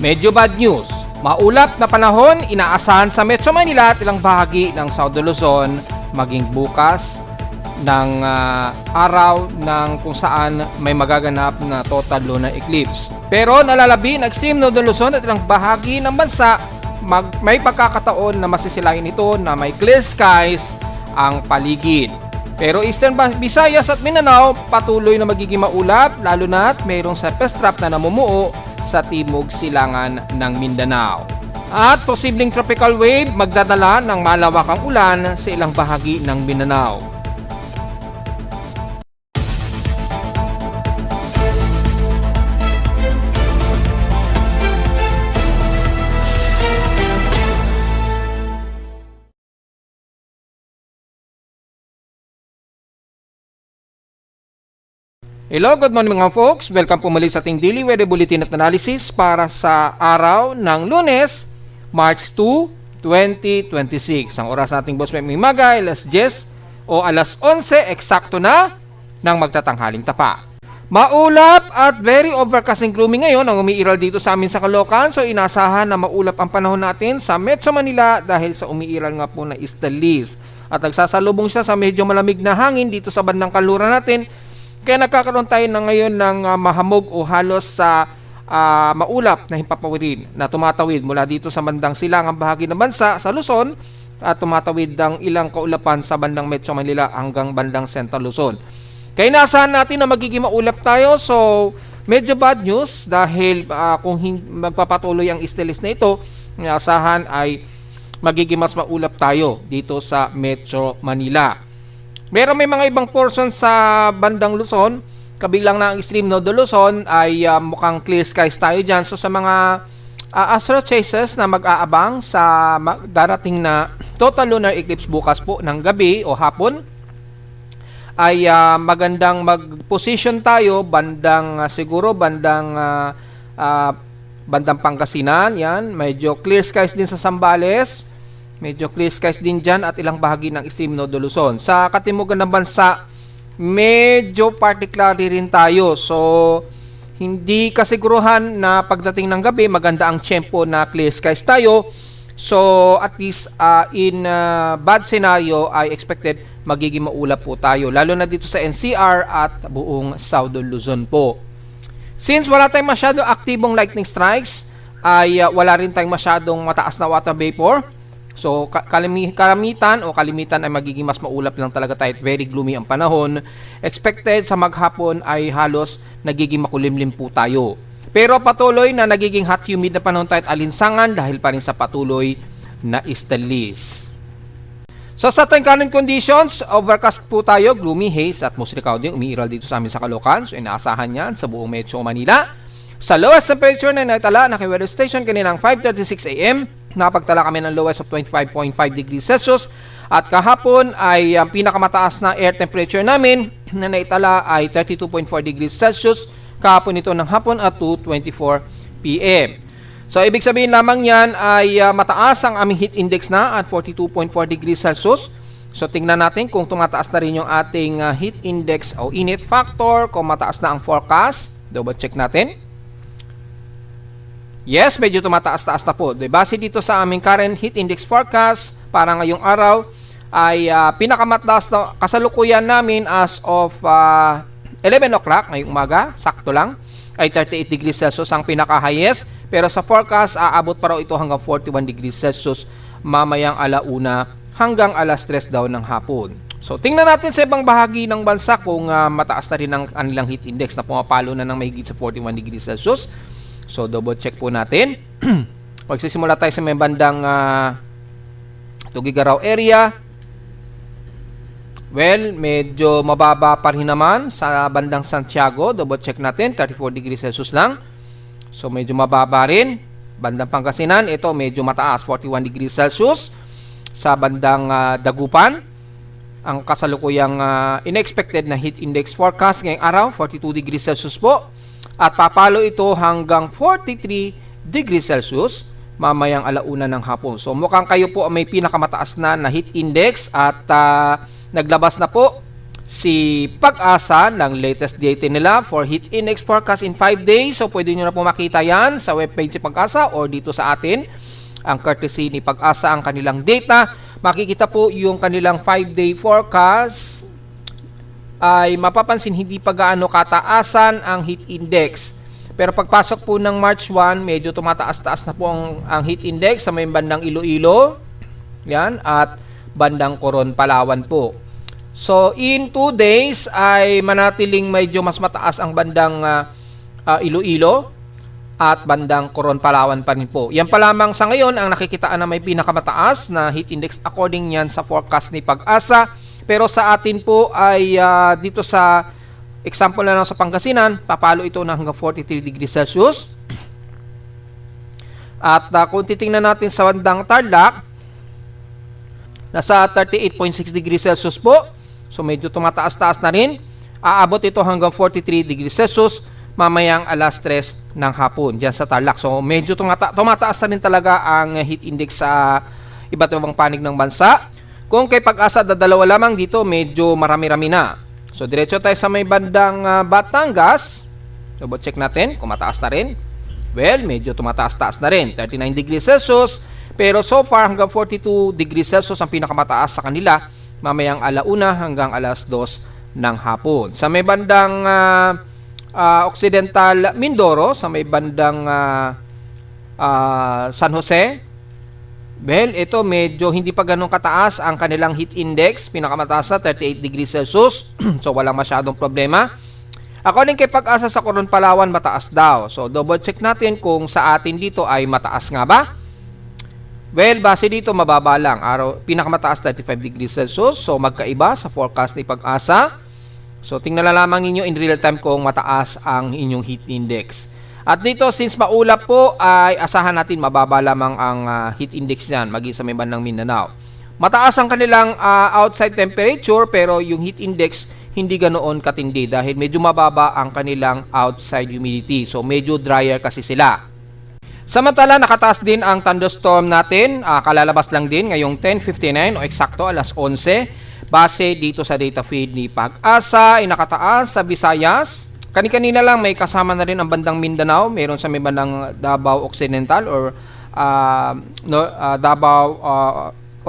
Medyo bad news. Maulap na panahon inaasahan sa Metro Manila at ilang bahagi ng South Luzon maging bukas ng araw ng kung saan may magaganap na total lunar eclipse. Pero nalalabi ng extreme Northern Luzon at ilang bahagi ng bansa may pagkakataon na masisilayan ito na may clear skies ang paligid. Pero Eastern Visayas at Mindanao patuloy na magiging maulap lalo na't mayroong surface trap na namumuo sa timog silangan ng Mindanao. At posibleng tropical wave magdadala ng malawakang ulan sa ilang bahagi ng Mindanao. Hello, good morning mga folks. Welcome po muli sa ating Daily Weather Bulletin at Analysis para sa araw ng Lunes, March 2, 2026. Ang oras nating boss may maga, alas 10 o alas 11, eksakto na ng magtatanghaling tapa. Maulap at very overcast and gloomy ngayon ang umiiral dito sa amin sa Caloocan. So inasahan na maulap ang panahon natin sa Metro Manila dahil sa umiiral nga po na easterlies. At nagsasalubong siya sa medyo malamig na hangin dito sa bandang kanluran natin. Kaya nagkakaroon tayo na ngayon ng mahamog o halos sa maulap na himpapawirin na tumatawid mula dito sa bandang silangang bahagi ng bansa sa Luzon at tumatawid ng ilang kaulapan sa bandang Metro Manila hanggang bandang Central Luzon. Kaya inaasahan natin na magiging maulap tayo. So medyo bad news dahil kung magpapatuloy ang easterlies na ito, inaasahan ay magiging mas maulap tayo dito sa Metro Manila. Meron may mga ibang portion sa bandang Luzon, kabilang na ang extreme Northern Luzon ay mukhang clear skies tayo dyan. So sa mga astro chasers na mag-aabang sa darating na total lunar eclipse bukas po ng gabi o hapon, ay magandang mag-position tayo bandang siguro bandang Pangasinan. Yan, medyo clear skies din sa Zambales. Medyo clear skies din dyan at ilang bahagi ng extreme Northern Luzon. Sa katimugan ng bansa, medyo particularly rin tayo. So, hindi kasiguruhan na pagdating ng gabi, maganda ang tiyempo na clear skies tayo. So, at least in bad scenario, I expected magiging maulap po tayo. Lalo na dito sa NCR at buong Southern Luzon po. Since wala tayong masyadong aktibong lightning strikes, ay wala rin tayong masyadong mataas na water vapor. So, kalimitan ay magiging mas maulap lang talaga tayo at very gloomy ang panahon. Expected sa maghapon ay halos nagiging makulimlim po tayo. Pero patuloy na nagiging hot humid na panahon tayo at alinsangan dahil pa rin sa patuloy na easterlies. So, sa ating current conditions, overcast po tayo, gloomy haze at mostly cloudy umiiral dito sa amin sa Caloocan. So, inaasahan yan sa buong Metro Manila. Sa lowest temperature na naitala na kay weather station kaninang 5:36 AM, napagtala kami ng lowest of 25.5 degrees Celsius at kahapon ay ang pinakamataas na air temperature namin na naitala ay 32.4 degrees Celsius kahapon ito ng hapon at 2:24 PM. So ibig sabihin lamang yan ay mataas ang aming heat index na at 42.4 degrees Celsius. So tingnan natin kung tumataas na rin yung ating heat index o init factor, kung mataas na ang forecast. Double check natin. Yes, medyo tumataas-taas na po. Base dito sa aming current heat index forecast, para ngayong araw ay pinakamataas na kasalukuyan namin as of 11 o'clock ngayong umaga, sakto lang, ay 38 degrees Celsius ang pinaka-highest. Pero sa forecast, aabot pa raw ito hanggang 41 degrees Celsius mamayang alauna hanggang alas 3 daw ng hapon. So, tingnan natin sa ibang bahagi ng bansa kung mataas na rin ang kanilang heat index na pumapalo na ng mahigit sa 41 degrees Celsius. So, double check po natin. Magsisimula tayo sa may bandang Tugigaraw area. Well, medyo mababa pa rin naman sa bandang Santiago. Double check natin, 34 degrees Celsius lang. So, medyo mababa rin. Bandang Pangasinan, ito medyo mataas, 41 degrees Celsius. Sa bandang Dagupan, ang kasalukuyang unexpected na heat index forecast ngayong araw, 42 degrees Celsius po. At papalo ito hanggang 43 degrees Celsius mamayang alauna ng hapon. So mukhang kayo po may pinakamataas na heat index at naglabas na po si Pag-asa ng latest data nila for heat index forecast in 5 days. So pwede nyo na po makita yan sa webpage si Pag-asa or dito sa atin. Ang courtesy ni Pag-asa ang kanilang data. Makikita po yung kanilang 5-day forecast ay mapapansin hindi pa gaano kataasan ang heat index. Pero pagpasok po ng March 1, medyo tumataas-taas na po ang heat index sa may bandang Iloilo, yan, at bandang Coron, Palawan po. So in 2 days ay manatiling medyo mas mataas ang bandang Iloilo at bandang Coron, Palawan pa rin po. Yan pa lamang sa ngayon ang nakikitaan na may pinakamataas na heat index according yan sa forecast ni Pag-asa. Pero sa atin po ay dito sa example na lang sa Pangasinan, papalo ito na hanggang 43 degrees Celsius. At kung titingnan natin sa bandang Tarlac, nasa 38.6 degrees Celsius po. So medyo tumataas-taas na rin. Aabot ito hanggang 43 degrees Celsius mamayang alas 3 ng hapon dyan sa Tarlac. So medyo tumataas na rin talaga ang heat index sa iba't ibang panig ng bansa. Kung kay Pag-asa dadalawa lamang dito, medyo marami-rami na. So diretso tayo sa may bandang Batangas. So check natin kung mataas na rin. Well, medyo tumataas-taas na rin. 39 degrees Celsius. Pero so far hanggang 42 degrees Celsius ang pinakamataas sa kanila mamayang alauna hanggang alas 2 ng hapon. Sa may bandang Occidental Mindoro, sa may bandang San Jose, well, ito medyo hindi pa ganun kataas ang kanilang heat index. Pinakamataas na 38 degrees Celsius. So walang masyadong problema. According kay Pag-asa sa Coron, Palawan, mataas daw. So double check natin kung sa atin dito ay mataas nga ba. Well, base dito mababa lang. Pinakamataas 35 degrees Celsius. So magkaiba sa forecast ni Pag-asa. So tingnan na lamang ninyo in real time kung mataas ang inyong heat index. At dito, since maulap po, ay asahan natin mababa lamang ang heat index niyan, maging sa may bandang Mindanao. Mataas ang kanilang outside temperature, pero yung heat index hindi ganoon katindi dahil medyo mababa ang kanilang outside humidity. So medyo drier kasi sila. Samantala, nakataas din ang thunderstorm natin. Kalalabas lang din ngayong 10:59 o eksakto alas 11. Base dito sa data feed ni Pag-asa ay nakataas sa Visayas. Kani-kanina lang may kasama na rin ang bandang Mindanao. Meron sa may bandang Davao Occidental or Davao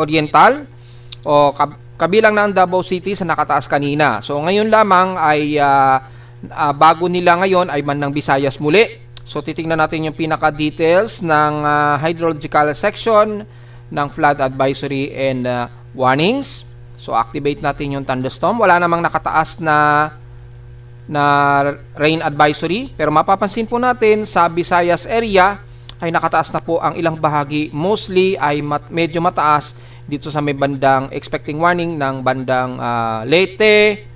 Oriental o kabilang na ang Davao City sa nakataas kanina. So ngayon lamang ay bago nila ngayon ay bandang Visayas muli. So titingnan natin yung pinaka-details ng hydrological section ng flood advisory and warnings. So activate natin yung thunderstorm. Wala namang nakataas na rain advisory, pero mapapansin po natin sa Visayas area ay nakataas na po ang ilang bahagi. Mostly ay medyo mataas dito sa may bandang expecting warning ng bandang Leyte,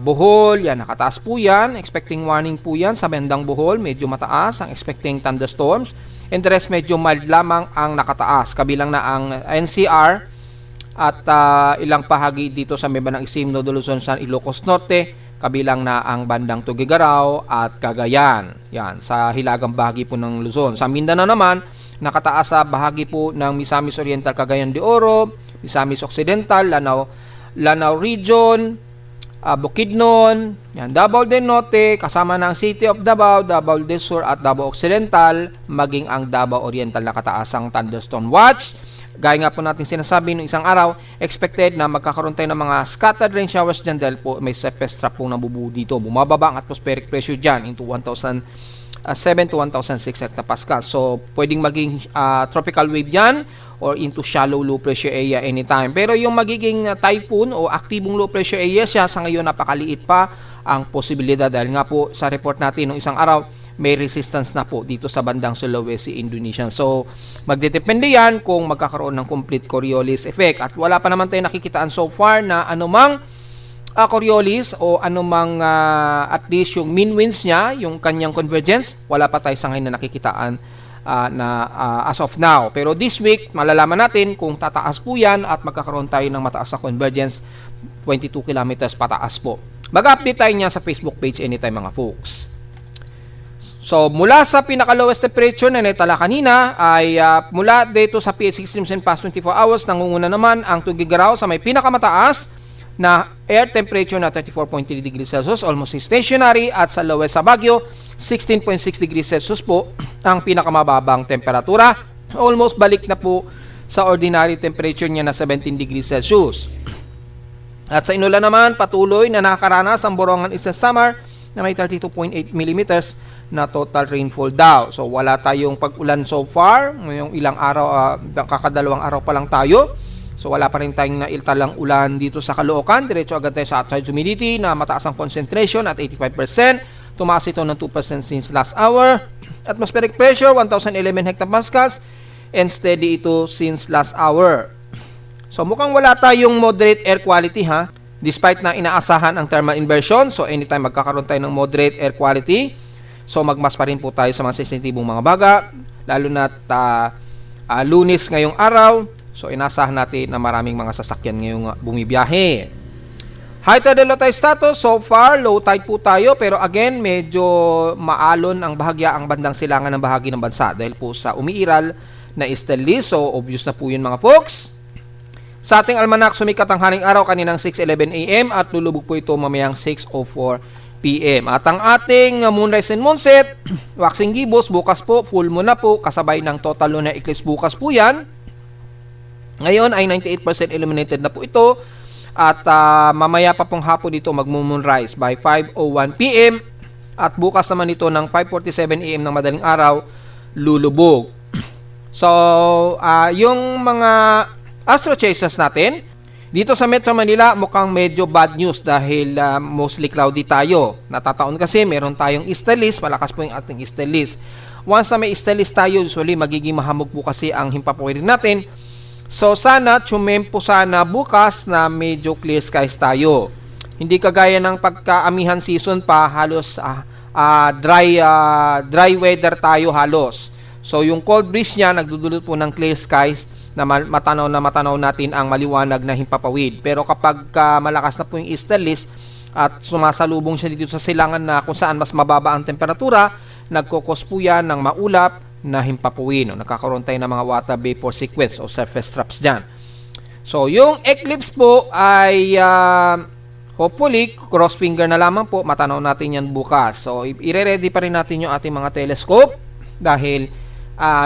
Bohol, yan nakataas po yan. Expecting warning po yan sa bandang Bohol, medyo mataas ang expecting thunderstorms. And the rest medyo mild lamang ang nakataas. Kabilang na ang NCR at ilang bahagi dito sa may bandang Isimno, Luzon, San Ilocos Norte, kabilang na ang bandang Tuguegarao at Cagayan. Yan, sa hilagang bahagi po ng Luzon. Sa Mindanao naman, nakataas sa bahagi po ng Misamis Oriental, Cagayan de Oro, Misamis Occidental, Lanao Region, Bukidnon, yan, Davao del Norte, kasama ng City of Davao, Davao del Sur at Davao Occidental, maging ang Davao Oriental nakataas ang thunderstorm watch. Gaya nga po natin sinasabi noong isang araw, expected na magkakaroon tayo ng mga scattered rain showers dyan dahil po may surface trap pong nabubuo dito. Bumababa ang atmospheric pressure dyan into 1,007 to 1,006 hectopascal. So, pwedeng maging tropical wave dyan or into shallow low pressure area anytime. Pero yung magiging typhoon o aktibong low pressure area siya, sa ngayon napakaliit pa ang posibilidad dahil nga po sa report natin noong isang araw, may resistance na po dito sa bandang Sulawesi, Indonesia. So, magdedepende yan kung magkakaroon ng complete Coriolis effect. At wala pa naman tayo nakikitaan so far na anumang Coriolis o anumang at least yung mean winds niya, yung kanyang convergence, wala pa tayo sa ngayon na nakikitaan as of now. Pero this week, malalaman natin kung tataas po yan at magkakaroon tayo ng mataas na convergence, 22 kilometers pataas po. Mag-update tayo niya sa Facebook page anytime mga folks. So, mula sa pinaka-lowest temperature na naitala kanina ay mula dito sa PH6 and past 24 hours, nangunguna naman ang Tuguegarao sa may pinakamataas na air temperature na 34.3 degrees Celsius, almost stationary, at sa lowest sa Baguio, 16.6 degrees Celsius po ang pinakamababang temperatura. Almost balik na po sa ordinary temperature niya na 17 degrees Celsius. At sa Inulan naman, patuloy na nakakaranas ang Borongan Eastern Samar na may 32.8 millimeters na total rainfall daw. So wala tayong pag-ulan so far. Ngayong ilang araw, kakadalawang araw pa lang tayo. So wala pa rin tayong nailtalang ulan dito sa Caloocan. Diretso agad tayo sa outside humidity na mataas ang concentration at 85%. Tumaas ito ng 2% since last hour. Atmospheric pressure 1011 hectopascals and steady ito since last hour. So mukhang wala tayong moderate air quality ha. Despite na inaasahan ang thermal inversion, so anytime magkakaroon tayo ng moderate air quality, so magmas pa rin po tayo sa mga sensitibong mga baga, lalo na Lunes ngayong araw. So inasahan natin na maraming mga sasakyan ngayong bumibiyahe. High tide and low tide status, so far low tide po tayo, pero again medyo maalon ang bahagya ang bandang silangan ng bahagi ng bansa dahil po sa umiiral na easterly. So obvious na po yun mga folks. Sa ating almanak, sumikat ang haring araw kaninang 6:11 AM at lulubog po ito mamayang 6:04 PM. At ang ating moonrise and moonset, waxing gibbous, bukas po, full moon na po, kasabay ng total lunar eclipse bukas po yan. Ngayon ay 98% illuminated na po ito. At mamaya pa pong hapon dito mag-moonrise by 5:01 PM. At bukas naman ito ng 5:47 AM ng madaling araw, lulubog. So, yung mga astro chasers natin, dito sa Metro Manila mukhang medyo bad news dahil mostly cloudy tayo. Natataon kasi meron tayong easterlies, malakas po yung ating easterlies. Once na may easterlies tayo, usually magiging mahamog po kasi ang himpapawid natin. So sana, tsumempo sana bukas na medyo clear skies tayo. Hindi kagaya ng pagkaamihan season pa, halos dry weather tayo halos. So yung cold breeze niya, nagdudulot po ng clear skies na matanaw natin ang maliwanag na himpapawid. Pero kapag malakas na po yung easterlies at sumasalubong siya dito sa silangan na kung saan mas mababa ang temperatura, nagkukos po yan ng maulap na himpapawid. No? Nagkakaroon tayo ng mga water vapor sequence o surface traps dyan. So yung eclipse po ay hopefully cross finger na lamang po, matanaw natin yan bukas. So i-ready pa rin natin yung ating mga telescope dahil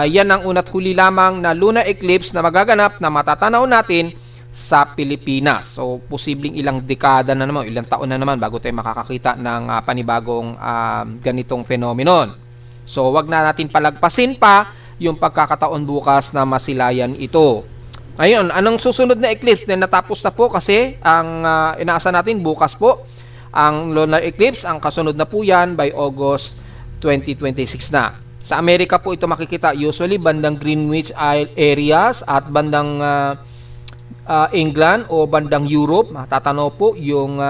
yan ang una't huli lamang na lunar eclipse na magaganap na matatanaw natin sa Pilipinas. So, posibleng ilang dekada na naman, ilang taon na naman bago tayo makakakita ng panibagong ganitong phenomenon. So, wag na natin palagpasin pa yung pagkakataon bukas na masilayan ito. Ngayon, anong susunod na eclipse? Then, natapos na po kasi ang inaasa natin bukas po ang lunar eclipse. Ang kasunod na po yan by August 2026 na. Sa Amerika po ito makikita usually bandang Greenwich areas at bandang England o bandang Europe. Matatanaw po yung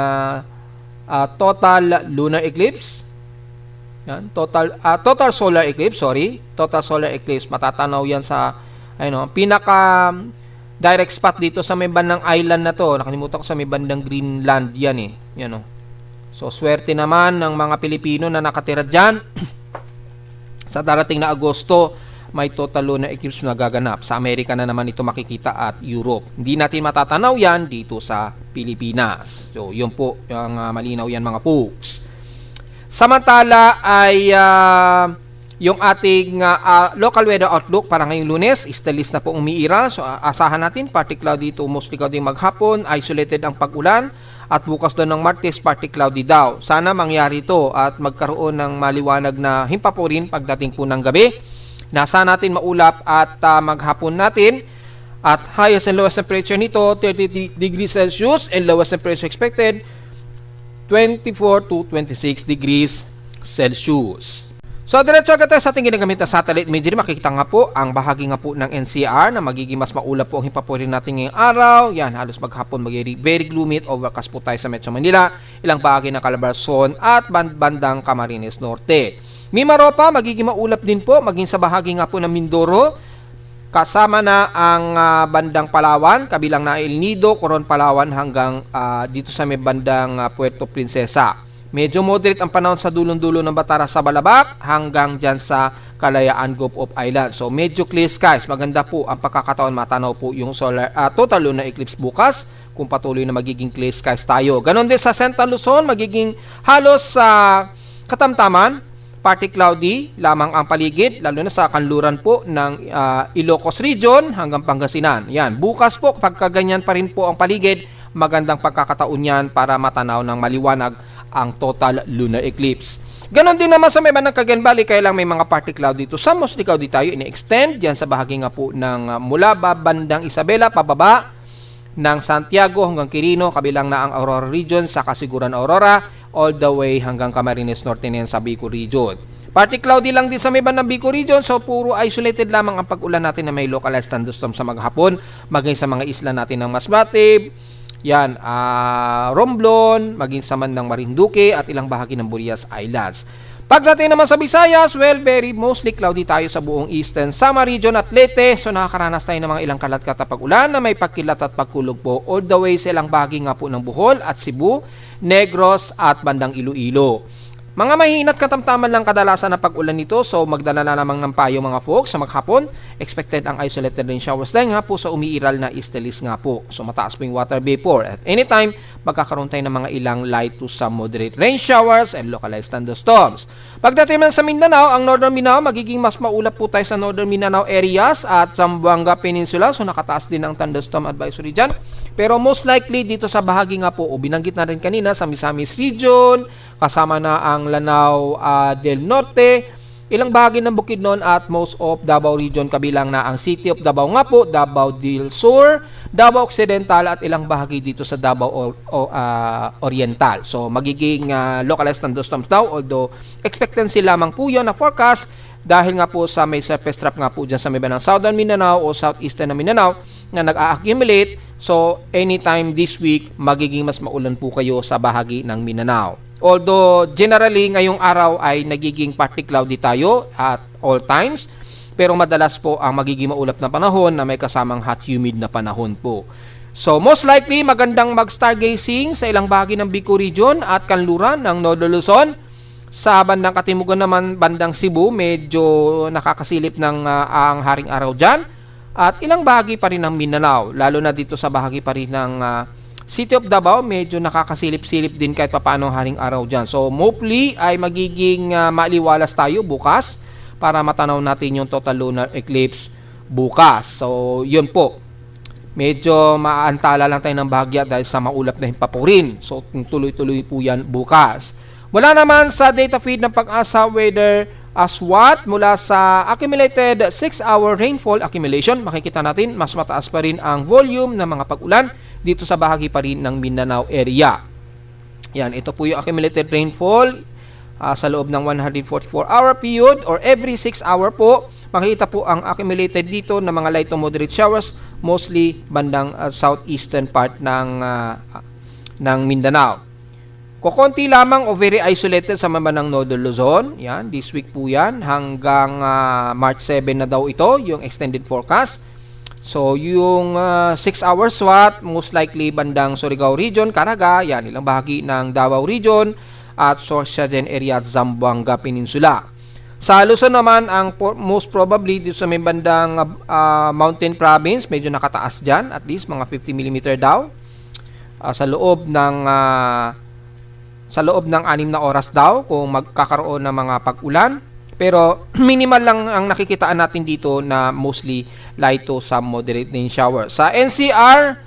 total lunar eclipse. Yan, total solar eclipse, Total solar eclipse. Matatanaw yan sa pinaka direct spot dito sa may bandang island na to. Nakalimutan ko sa may bandang Greenland yan eh. Yan, So swerte naman ng mga Pilipino na nakatira diyan. Sa darating na Agosto, may total lunar eclipse na gaganap. Sa Amerika na naman ito makikita at Europe. Hindi natin matatanaw yan dito sa Pilipinas. So, yun po, yung malinaw yan mga folks. Samantala ay yung ating local weather outlook para ngayong Lunes, easterlies na po umiira. So, asahan natin, partly cloudy to mostly cloudy maghapon, isolated ang pag-ulan. At bukas doon ng Martes, partly cloudy daw. Sana mangyari ito at magkaroon ng maliwanag na himpapurin pagdating po ng gabi. Nasa natin maulap at maghapon natin. At highest and lowest temperature nito, 30 degrees Celsius and lowest temperature expected, 24 to 26 degrees Celsius. So, diretso agad tayo sa ating ginagamit na satellite imagery. Makikita nga po ang bahagi nga po ng NCR na magiging mas maulap po ang himpapurin natin ngayong araw. Yan, halos maghapon very gloomy at overcast po tayo sa Metro Manila. Ilang bahagi ng Calabarzon at bandang Camarines Norte. Mimaropa, magiging maulap din po, maging sa bahagi nga po ng Mindoro. Kasama na ang bandang Palawan, kabilang na El Nido, Coron, Palawan hanggang dito sa may bandang Puerto Princesa. Medyo moderate ang panahon sa dulong-dulo ng Bataras sa Balabac hanggang dyan sa Kalayaan Group of Islands. So medyo clear skies. Maganda po ang pagkakataon matanaw po yung total lunar eclipse bukas kung patuloy na magiging clear skies tayo. Ganon din sa Central Luzon, magiging halos sa katamtaman, partly cloudy lamang ang paligid, lalo na sa kanluran po ng Ilocos Region hanggang Pangasinan. Yan, bukas po, pagkaganyan pa rin po ang paligid, magandang pagkakataon yan para matanaw ng maliwanag ang total lunar eclipse. Ganon din naman sa may bandang Cagayan Valley, kaya lang may mga partly cloud dito. Sa mostly cloudy tayo, ini-extend dyan sa bahagi nga po ng mula bandang Isabela, pababa ng Santiago hanggang Quirino, kabilang na ang Aurora Region sa Kasiguran Aurora, all the way hanggang Camarines Norte niyan sa Bicol Region. Partly cloudy lang din sa may bandang Bicol Region, so puro isolated lamang ang pag-ulan natin na may localized thunderstorm sa maghapon, maging sa mga isla natin ng Masbate, yan, Romblon, maging sa bandang Marinduque at ilang bahagi ng Burias Islands. Pagdating naman sa Visayas, well, very mostly cloudy tayo sa buong Eastern Samar Region at Leyte. So nakakaranas tayo ng mga ilang kalat-kat na pag-ulan na may pagkilat at pagkulog po all the way sa ilang bahagi nga po ng Bohol at Cebu, Negros at bandang Iloilo. Mga mahinat katamtaman lang kadalasan na pag-ulan nito, so magdala na lamang ng payo mga folks sa maghapon. Expected ang isolated rain showers dahil nga po sa umiiral na easterlies nga po. So mataas po yung water vapor. At anytime, magkakaroon tayo ng mga ilang light to some moderate rain showers and localized thunderstorms. Pagdating man sa Mindanao, ang Northern Mindanao, magiging mas maulap po tayo sa Northern Mindanao areas at Zamboanga Peninsula. So nakataas din ang thunderstorm advisory dyan. Pero most likely dito sa bahagi nga po, o binanggit na rin kanina, sa Misamis Region, kasama na ang Lanao del Norte, ilang bahagi ng Bukidnon at most of Davao Region, kabilang na ang City of Davao nga po, Davao del Sur, Davao Occidental at ilang bahagi dito sa Davao Oriental. So magiging localized thunderstorms daw, although expectancy lamang po yun na forecast dahil nga po sa may surface trap nga po dyan sa may bandang Southern Mindanao o Southeastern na Mindanao na nag-a-accumulate. So anytime this week, magiging mas maulan po kayo sa bahagi ng Mindanao. Although generally ngayong araw ay nagiging partly cloudy tayo at all times, pero madalas po ang magiging maulap na panahon na may kasamang hot humid na panahon po. So most likely magandang mag-stargazing sa ilang bahagi ng Bicol Region at kanluran ng Northern Luzon. Sa bandang Katimugan naman, bandang Cebu, medyo nakakasilip ng ang haring araw dyan. At ilang bahagi pa rin ng Mindanao, lalo na dito sa bahagi pa rin ng City of Davao, medyo nakakasilip-silip din kahit papaano haring araw dyan. So hopefully ay magiging maliwalas tayo bukas para matanaw natin yung total lunar eclipse bukas. So yun po, medyo maantala lang tayo ng bahagya dahil sa maulap na himpapurin. So tuloy-tuloy po yan bukas. Wala naman sa data feed ng Pag-asa Weather SWAT mula sa accumulated 6-hour rainfall accumulation, makikita natin mas mataas pa rin ang volume ng mga pag-ulan dito sa bahagi pa rin ng Mindanao area. Yan, ito po yung accumulated rainfall sa loob ng 144-hour period or every 6 hour po. Makikita po ang accumulated dito ng mga light to moderate showers, mostly bandang southeastern part ng Mindanao. Kukunti lamang o very isolated sa mabanang Northern Luzon. Yan, this week po yan. Hanggang March 7 na daw ito, yung extended forecast. So, yung 6 hours SWAT, most likely bandang Surigao Region, Caraga, yan, ilang bahagi ng Davao Region, at Sorsogon area at Zamboanga Peninsula. Sa Luzon naman, ang most probably dito sa may bandang Mountain Province, medyo nakataas dyan, at least mga 50 mm daw. Sa loob ng 6 na oras daw kung magkakaroon ng mga pag-ulan. Pero minimal lang ang nakikitaan natin dito na mostly light to some moderate rain shower. Sa NCR,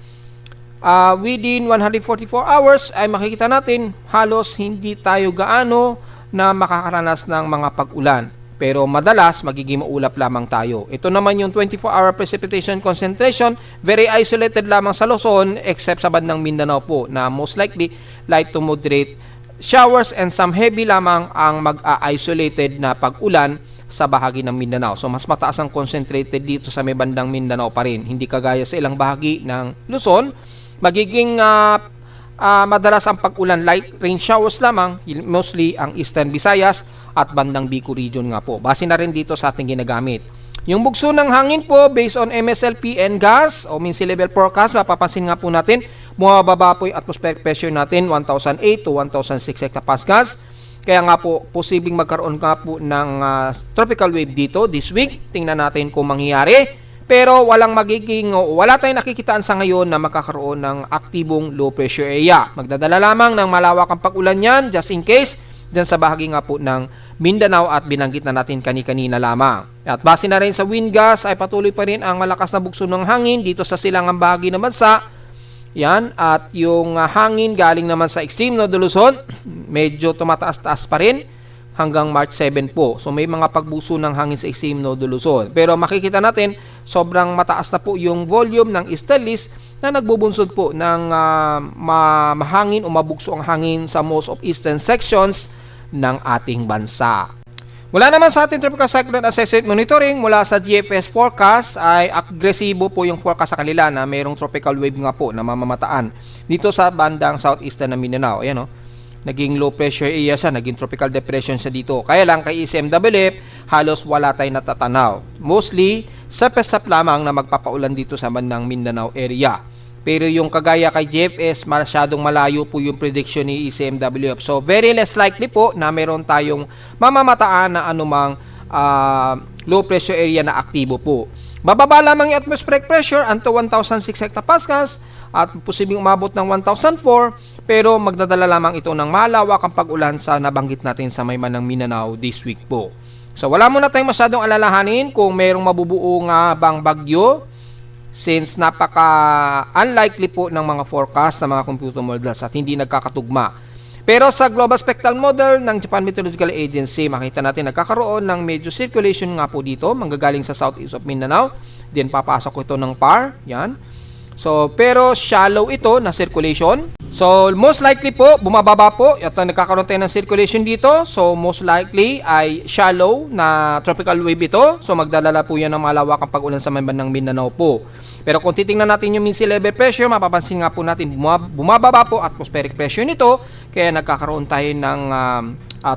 within 144 hours ay makikita natin halos hindi tayo gaano na makakaranas ng mga pag-ulan. Pero madalas magiging maulap lamang tayo. Ito naman yung 24-hour precipitation concentration, very isolated lamang sa Luzon except sa bandang Mindanao po na most likely light to moderate showers and some heavy lamang ang mag-isolated na pag-ulan sa bahagi ng Mindanao. So mas mataas ang concentrated dito sa may bandang Mindanao pa rin. Hindi kagaya sa ilang bahagi ng Luzon, magiging madalas ang pag-ulan, light rain showers lamang, mostly ang Eastern Visayas at bandang Bicol Region nga po. Base na rin dito sa ating ginagamit. Yung bugso ng hangin po, based on MSLP and gas o mean sea level forecast, mapapansin nga po natin, bumababa po yung atmospheric pressure natin, 1,008 to 1,006 hectopascals. Kaya nga po, posibleng magkaroon nga po ng tropical wave dito this week. Tingnan natin kung mangyayari. Pero wala tayong nakikitaan sa ngayon na makakaroon ng aktibong low pressure area. Magdadala lamang ng malawakang pag-ulan yan, just in case, dyan sa bahagi nga po ng Mindanao at binanggit na natin kani-kanina lamang. At base na rin sa wind gas ay patuloy pa rin ang malakas na bugso ng hangin dito sa silangang bahagi ng bansa. Yan, at yung hangin galing naman sa extreme North Luzon, medyo tumataas-taas pa rin hanggang March 7 po. So may mga pagbuso ng hangin sa extreme North Luzon. Pero makikita natin, sobrang mataas na po yung volume ng easterlies na nagbubunsod po ng mahangin o mabugso ang hangin sa most of eastern sections ng ating bansa. Wala naman sa ating tropical cyclone assessment monitoring mula sa GFS forecast ay agresibo po yung forecast sa kanila na mayroong tropical wave nga po na mamamataan dito sa bandang southeastern ng Mindanao. Ayan, naging low pressure area siya, naging tropical depression siya dito. Kaya lang kay ECMWF, halos wala tayong natatanaw. Mostly, sa pesap lamang na magpapaulan dito sa bandang Mindanao area. Pero yung kagaya kay GFS, masyadong malayo po yung prediction ni ECMWF. So, very less likely po na meron tayong mamamataan na anumang low pressure area na aktibo po. Bababa lamang yung atmospheric pressure unto 1,006 hectopascals at posibleng umabot ng 1,004, pero magdadala lamang ito ng malawakang pag-ulan sa nabanggit natin sa Maymanang Mindanao this week po. So, wala muna tayong masyadong alalahanin kung mayroong mabubuo nga bang bagyo, since napaka-unlikely po ng mga forecast ng mga computer models at hindi nagkakatugma. Pero sa Global Spectral Model ng Japan Meteorological Agency, makita natin nagkakaroon ng medyo circulation nga po dito, manggagaling sa southeast of Mindanao. Then papasok ito ng PAR, yan. So, pero shallow ito na circulation. So, most likely po, bumababa po. At nagkakaroon tayo ng circulation dito. So, most likely ay shallow na tropical wave ito. So, magdalala po yan ng malawakang pag-ulan sa bandang Mindanao po. Pero kung titingnan natin yung mean sea level pressure, mapapansin nga po natin bumababa po atmospheric pressure nito. Kaya nagkakaroon tayo ng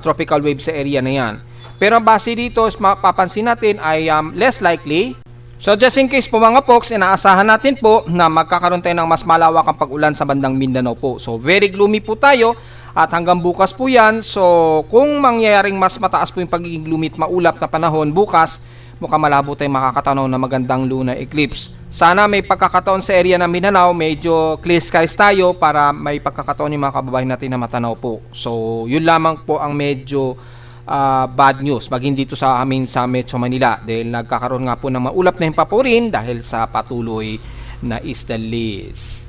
tropical wave sa area na yan. Pero base dito, mapapansin natin ay less likely. So just in case po mga folks, inaasahan natin po na magkakaroon tayo ng mas malawakang pag-ulan sa bandang Mindanao po. So very gloomy po tayo at hanggang bukas po yan. So kung mangyayaring mas mataas po yung pagiging gloomy at maulap na panahon bukas, mukhang malabo tayong makakatanaw na magandang lunar eclipse. Sana may pagkakataon sa area ng Mindanao, medyo clear skies tayo para may pagkakataon yung mga kababayan natin na matanaw po. So yun lamang po ang medyo bad news maging dito sa amin sa Metro Manila dahil nagkakaroon nga po ng maulap na himpapurin dahil sa patuloy na easterlies.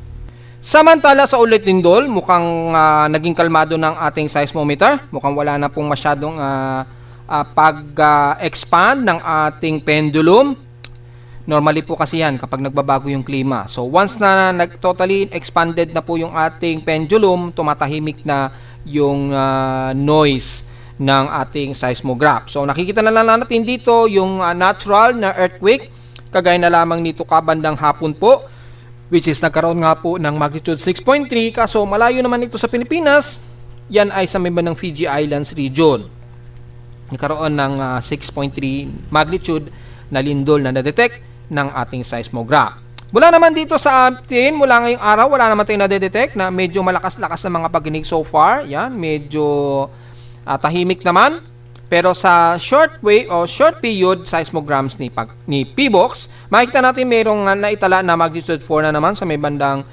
Samantala sa ulit lindol, mukhang naging kalmado ng ating seismometer. Mukhang wala na pong masyadong pag-expand ng ating pendulum. Normally po kasi yan kapag nagbabago yung klima. So once na totally expanded na po yung ating pendulum, tumatahimik na yung noise ng ating seismograph. So nakikita na lang natin dito yung natural na earthquake, kagaya na lamang nito kabandang hapon po, which is nagkaroon nga po ng magnitude 6.3, kaso malayo naman ito sa Pilipinas. Yan ay sa may bandang Fiji Islands region. Nagkaroon ng 6.3 magnitude na lindol na na-detect ng ating seismograph. Mula naman dito sa atin, mula ngayong araw, wala naman tayong na-detect na medyo malakas-lakas na mga pagginig so far. Yan, medyo tahimik naman. Pero sa short wave o short period seismograms ni PBOX, makikita natin mayroong naitala na magnitude 4 na naman sa may bandang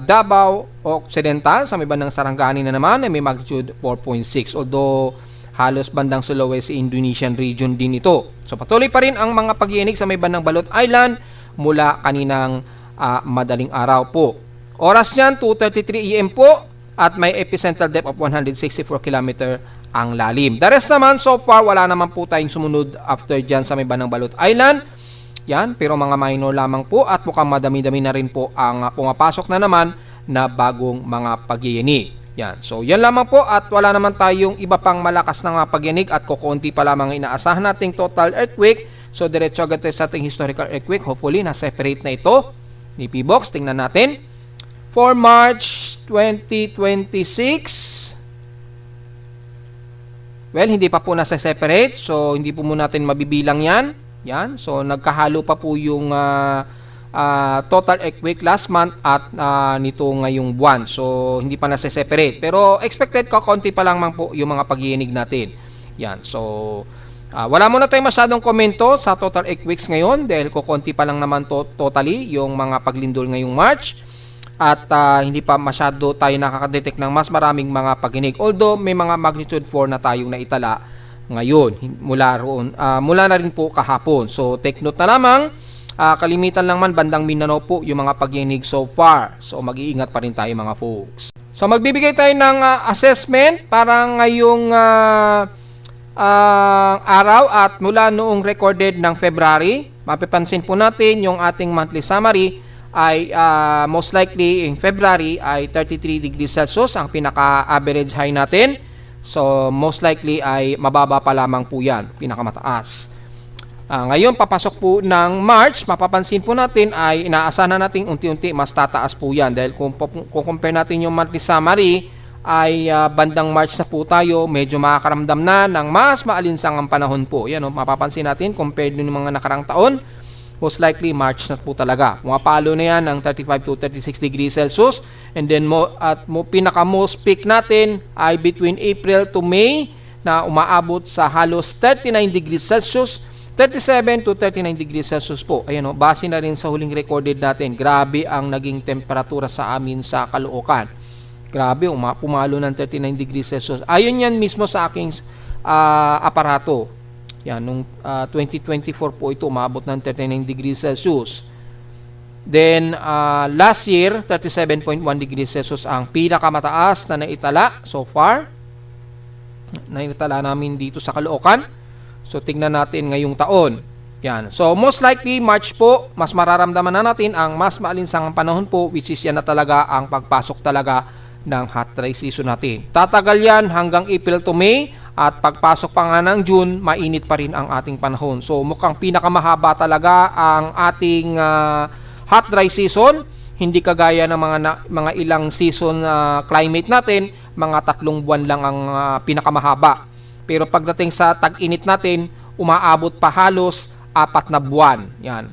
Davao Occidental, sa may bandang Sarangani na naman ay may magnitude 4.6. Although halos bandang Sulawesi Indonesian region din ito. So patuloy pa rin ang mga pag-iinig sa may bandang Balot Island mula kaninang madaling araw po. Oras niyan 2:33 AM po. At may epicentral depth of 164 km ang lalim. The rest naman, so far, wala naman po tayong sumunod after dyan sa may bandang Balot Island. Yan, pero mga minor lamang po at mukhang madami-dami na rin po ang pumapasok na naman na bagong mga pagyiyinig. Yan, so yan lamang po at wala naman tayong iba pang malakas na mga pagyinig at kukunti pa lamang inaasahan nating total earthquake. So diretso agad tayo sa ating historical earthquake. Hopefully, na-separate na ito ni PBOX. Tingnan natin. For March 2026, well, hindi pa po nasa-separate. So, hindi po muna natin mabibilang yan. Yan. So, nagkahalo pa po yung total earthquake last month at nito ngayong buwan. So, hindi pa nasa-separate. Pero expected ko, konti pa lang po yung mga pag-iinig natin. Yan. So, wala muna tayong masyadong komento sa total earthquakes ngayon dahil konti pa lang naman totally yung mga paglindol ngayong March. At hindi pa masyado tayo nakakadetect ng mas maraming mga pag-inig. Although, may mga magnitude 4 na tayong naitala ngayon mula na rin po kahapon. So, take note na lamang. Kalimitan lang man bandang Mindanao po yung mga pag-inig so far. So mag-iingat pa rin tayo mga folks. So magbibigay tayo ng assessment para ngayong araw at mula noong recorded ng February. Mapapansin po natin yung ating monthly summary ay most likely in February ay 33 degrees Celsius ang pinaka-average high natin. So most likely ay mababa pa lamang po yan, pinakamataas. Ngayon, papasok po ng March, mapapansin po natin ay inaasahan na natin unti-unti mas tataas po yan. Dahil kung compare natin yung monthly summary, ay bandang March na po tayo, medyo makakaramdam na ng mas maalinsangang panahon po. Yan, mapapansin natin, compared ng mga nakarang taon, most likely March na po talaga. Pumapalo na yan ng 35 to 36 degrees Celsius. And then, pinaka-most peak natin ay between April to May na umaabot sa halos 39 degrees Celsius. 37 to 39 degrees Celsius po. Ayan o, base na rin sa huling recorded natin. Grabe ang naging temperatura sa amin sa Caloocan. Grabe, pumalo ng 39 degrees Celsius. Ayon yan mismo sa aking aparato. Yan, nung 2024 po ito, umabot ng 39 degrees Celsius. Then, last year, 37.1 degrees Celsius ang pinakamataas na naitala so far. Naitala namin dito sa Caloocan. So, tingnan natin ngayong taon. Yan. So, most likely, March po, mas mararamdaman na natin ang mas maalinsangang panahon po, which is yan na talaga ang pagpasok talaga ng hot dry season natin. Tatagal yan hanggang April to May, at pagpasok pa nga ng June, mainit pa rin ang ating panahon. So, mukhang pinakamahaba talaga ang ating hot dry season. Hindi kagaya ng mga ilang season climate natin, mga 3 buwan lang ang pinakamahaba. Pero pagdating sa tag-init natin, umaabot pa halos 4 na buwan. Yan.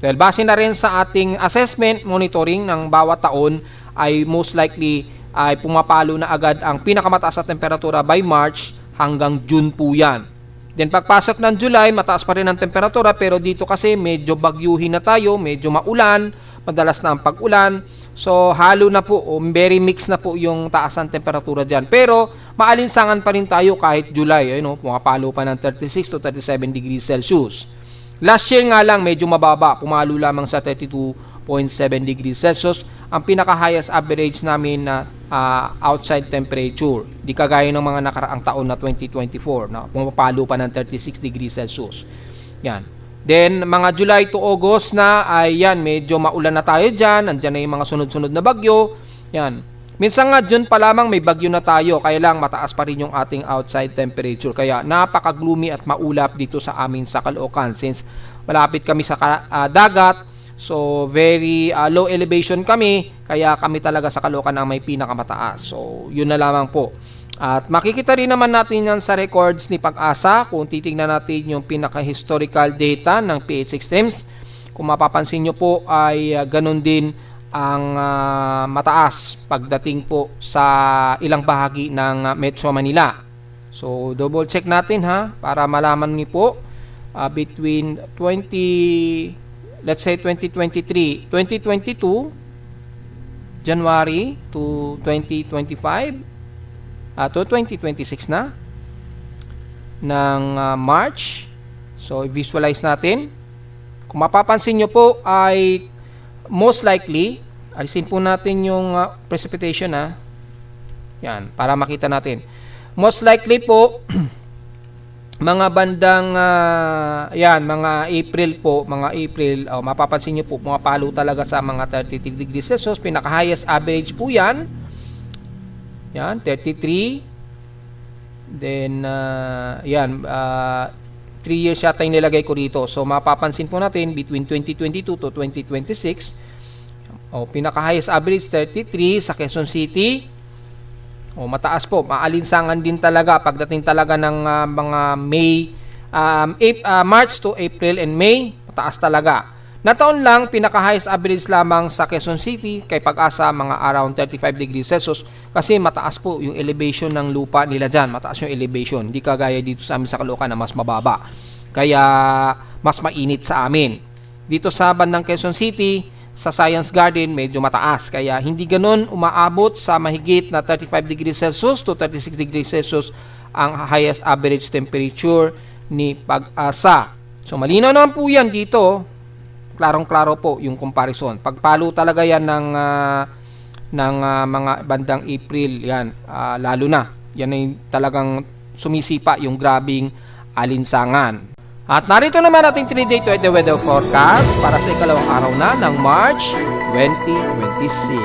Dahil base na rin sa ating assessment, monitoring ng bawat taon, ay most likely ay pumapalo na agad ang pinakamataas na temperatura by March hanggang June po yan. Then pagpasok ng July, mataas pa rin ang temperatura, pero dito kasi medyo bagyuhin na tayo, medyo maulan, madalas na ang pag-ulan. So, halo na po, very mix na po yung taas ng temperatura dyan. Pero, maalinsangan pa rin tayo kahit July. Pumapalo pa ng 36 to 37 degrees Celsius. Last year nga lang, medyo mababa. Pumalo lamang sa 32.7 degrees Celsius. Ang pinaka-highest average namin na outside temperature. Di kagaya ng mga nakaraang taon na 2024 na pumapalo pa ng 36 degrees Celsius. Yan. Then, mga July to August na, ay yan, medyo maulan na tayo dyan. Andyan na yung mga sunod-sunod na bagyo. Yan. Minsan nga, June pa lamang may bagyo na tayo. Kaya lang, mataas pa rin yung ating outside temperature. Kaya, napaka-gloomy at maulap dito sa amin sa Caloocan. Since malapit kami sa dagat, so very low elevation kami. Kaya kami talaga sa Caloocan ang may pinakamataas. So, yun na lamang po. At makikita rin naman natin yan sa records ni Pag-asa kung titingnan natin yung pinaka-historical data ng PH Extremes. Kung mapapansin nyo po ay ganun din ang mataas pagdating po sa ilang bahagi ng Metro Manila. So double check natin para malaman niyo po between 2022 January to 2025 to 2026 na ng March. So, visualize natin. Kung mapapansin nyo po ay most likely, alisin po natin yung precipitation yan, para makita natin. Most likely po, mga bandang yan, mga April po, mapapansin nyo po, pumapalo talaga sa mga 33 degrees Celsius. Pinaka-highest average po yan. Yan, 33. Then, yan, 3 years yata yung nilagay ko dito. So, mapapansin po natin, between 2022 to 2026, pinaka-highest average, 33 sa Quezon City. Mataas po. Maalinsangan din talaga pagdating talaga ng mga March to April and May. Mataas talaga. Nataon lang, pinaka-highest average lamang sa Quezon City kay Pag-asa mga around 35 degrees Celsius kasi mataas po yung elevation ng lupa nila dyan. Mataas yung elevation. Hindi kagaya dito sa amin sa Caloocan na mas mababa. Kaya mas mainit sa amin. Dito sa bandang Quezon City, sa Science Garden, medyo mataas. Kaya hindi ganun umaabot sa mahigit na 35 degrees Celsius to 36 degrees Celsius ang highest average temperature ni Pag-asa. So malinaw naman po yan dito. Klarong-klaro po yung comparison. Pagpalo talaga yan ng mga bandang April, yan, lalo na. Yan ay talagang sumisipa yung grabing alinsangan. At narito naman ating 3-day to the weather forecast para sa ikalawang araw na ng March 2026.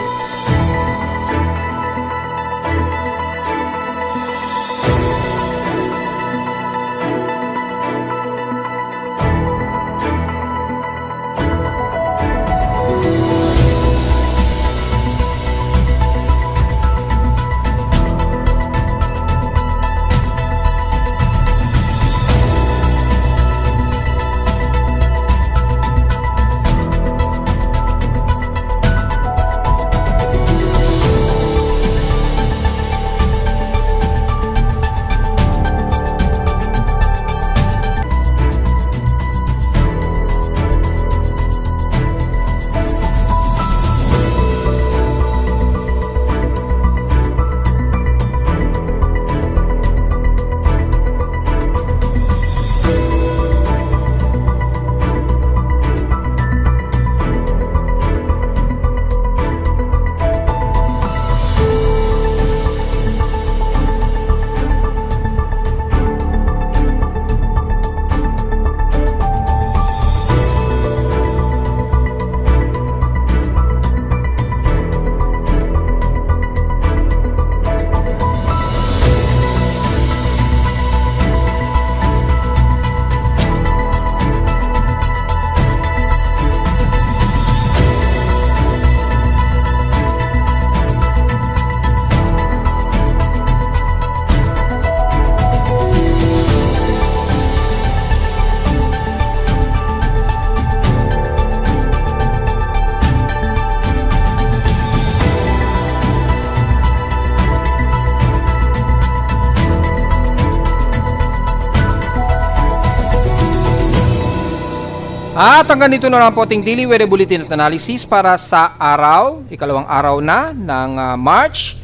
At hanggang dito na lang po ating daily weather bulletin at analysis para sa araw, ikalawang araw na ng March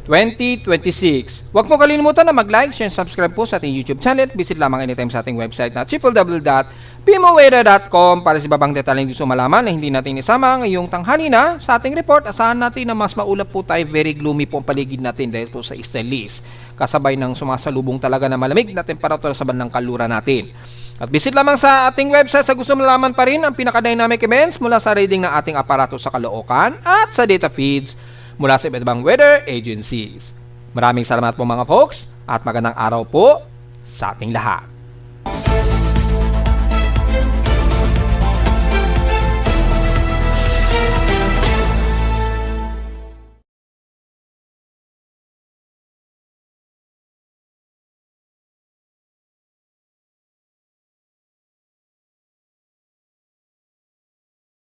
2026. Huwag mo kalimutan na mag-like, share, and subscribe po sa ating YouTube channel. Visit lamang anytime sa ating website na www.pimoweather.com para sa ibang detalyeng gusto malaman na hindi natin isama ngayong tanghali na sa ating report. Asahan natin na mas maulap po tayo, very gloomy po ang paligid natin dahil po sa easterlies. Kasabay ng sumasalubong talaga na malamig na temperatura sa bandang kanluran natin. At visit lamang sa ating website sa gusto malaman pa rin ang pinaka-dynamic events mula sa reading ng ating aparato sa Caloocan at sa data feeds mula sa iba't ibang weather agencies. Maraming salamat po mga folks at magandang araw po sa ating lahat.